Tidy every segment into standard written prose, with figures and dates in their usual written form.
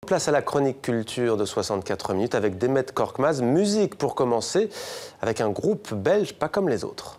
place à la chronique culture de 64 minutes avec Demet Korkmaz. Musique pour commencer, avec un groupe belge pas comme les autres.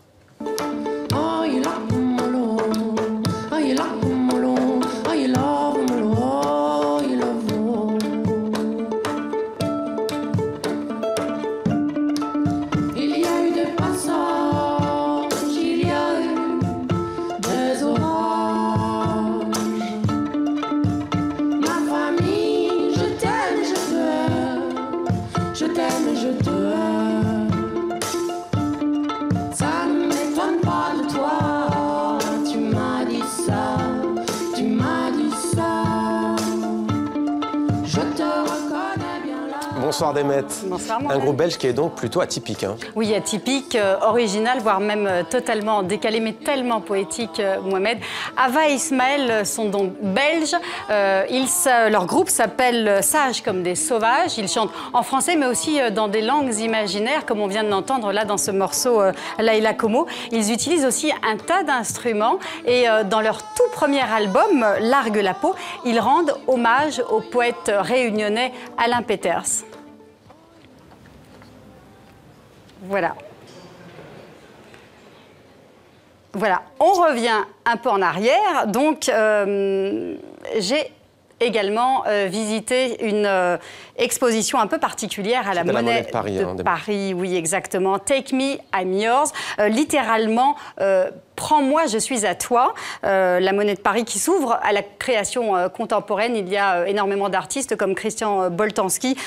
Bonsoir Demet. Bonsoir Mohamed. Un groupe belge qui est donc plutôt atypique. Hein. Oui, atypique, original, voire même totalement décalé, mais tellement poétique, Mohamed. Ava et Ismaël sont donc belges. Leur groupe s'appelle Sages comme des sauvages. Ils chantent en français, mais aussi dans des langues imaginaires, comme on vient de l'entendre là dans ce morceau Laila Como. Ils utilisent aussi un tas d'instruments. Et dans leur tout premier album, Largue la peau, ils rendent hommage au poète réunionnais Alain Peters. Voilà. Voilà, on revient un peu en arrière. Donc, j'ai également visité une exposition un peu particulière à la Monnaie de Paris. Paris, oui, exactement. Take Me, I'm Yours. Littéralement, prends-moi, je suis à toi. La Monnaie de Paris qui s'ouvre à la création contemporaine. Il y a énormément d'artistes comme Christian Boltanski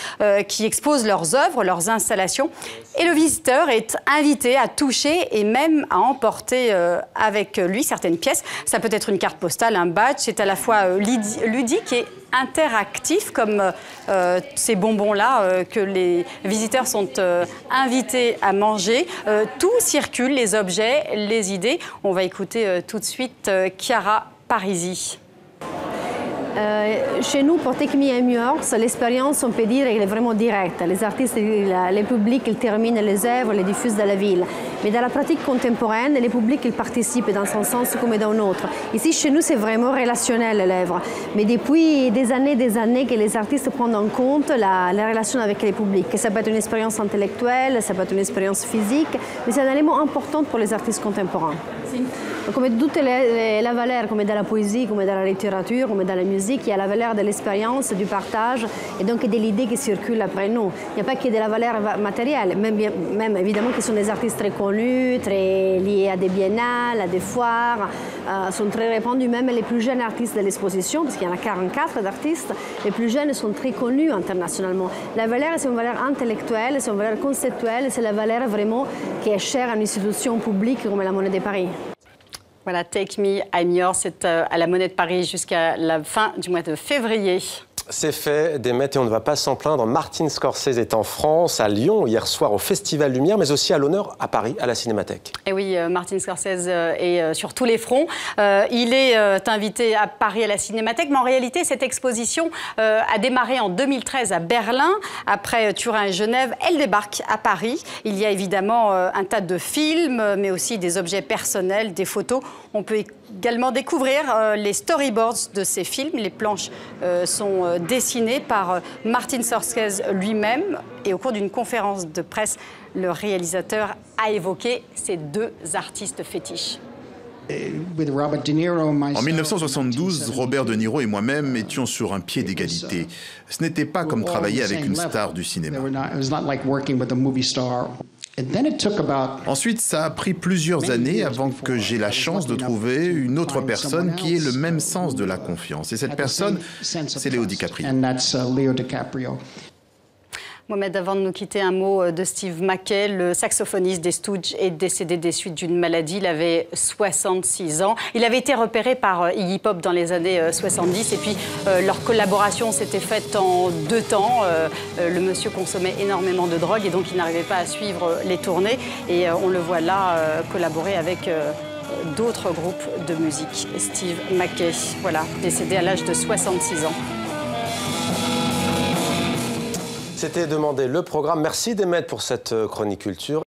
qui exposent leurs œuvres, leurs installations. Et le visiteur est invité à toucher et même à emporter avec lui certaines pièces. Ça peut être une carte postale, un badge. C'est à la fois ludique et interactif, comme ces bonbons-là que les visiteurs sont invités à manger. Tout circule, les objets, les idées. On va écouter tout de suite Chiara Parisi. Chez nous, pour Take Me I'm Yours, l'expérience, on peut dire, elle est vraiment directe. Les artistes, les publics, ils terminent les œuvres, les diffusent dans la ville. Mais dans la pratique contemporaine, les publics, ils participent dans un sens comme dans un autre. Ici, chez nous, c'est vraiment relationnel, l'œuvre. Mais depuis des années que les artistes prennent en compte la relation avec les publics. Ça peut être une expérience intellectuelle, ça peut être une expérience physique, mais c'est un élément important pour les artistes contemporains. Comme toute la valeur, comme dans la poésie, comme dans la littérature, comme dans la musique, il y a la valeur de l'expérience, du partage et donc de l'idée qui circule après nous. Il n'y a pas que de la valeur matérielle, même évidemment qu'ils sont des artistes très connus, très liés à des biennales, à des foires, sont très répandus, même les plus jeunes artistes de l'exposition, parce qu'il y en a 44 d'artistes, les plus jeunes sont très connus internationalement. La valeur, c'est une valeur intellectuelle, c'est une valeur conceptuelle, c'est la valeur vraiment qui est chère à une institution publique comme la Monnaie de Paris. Voilà, Take Me, I'm Yours, c'est à la Monnaie de Paris jusqu'à la fin du mois de février. C'est fait, Demet, et on ne va pas s'en plaindre. Martin Scorsese est en France, à Lyon, hier soir au Festival Lumière, mais aussi à l'honneur à Paris, à la Cinémathèque. Et oui, Martin Scorsese est sur tous les fronts. Il est invité à Paris, à la Cinémathèque, mais en réalité, cette exposition a démarré en 2013 à Berlin. Après Turin et Genève, elle débarque à Paris. Il y a évidemment un tas de films, mais aussi des objets personnels, des photos. On peut également découvrir les storyboards de ces films. Les planches sont dessinées par Martin Scorsese lui-même. Et au cours d'une conférence de presse, le réalisateur a évoqué ces deux artistes fétiches. En 1972, Robert De Niro et moi-même étions sur un pied d'égalité. Ce n'était pas comme travailler avec une star du cinéma. Ensuite, ça a pris plusieurs années avant que j'aie la chance de trouver une autre personne qui ait le même sens de la confiance. Et cette personne, c'est Léo DiCaprio. Mohamed, avant de nous quitter, un mot de Steve Mackey, le saxophoniste des Stooges, est décédé des suites d'une maladie. Il avait 66 ans. Il avait été repéré par Iggy Pop dans les années 70 et puis leur collaboration s'était faite en 2 temps. Le monsieur consommait énormément de drogue et donc il n'arrivait pas à suivre les tournées. Et on le voit là collaborer avec d'autres groupes de musique. Steve Mackey, voilà, décédé à l'âge de 66 ans. C'était demandé le programme. Merci Demet pour cette chronique culture.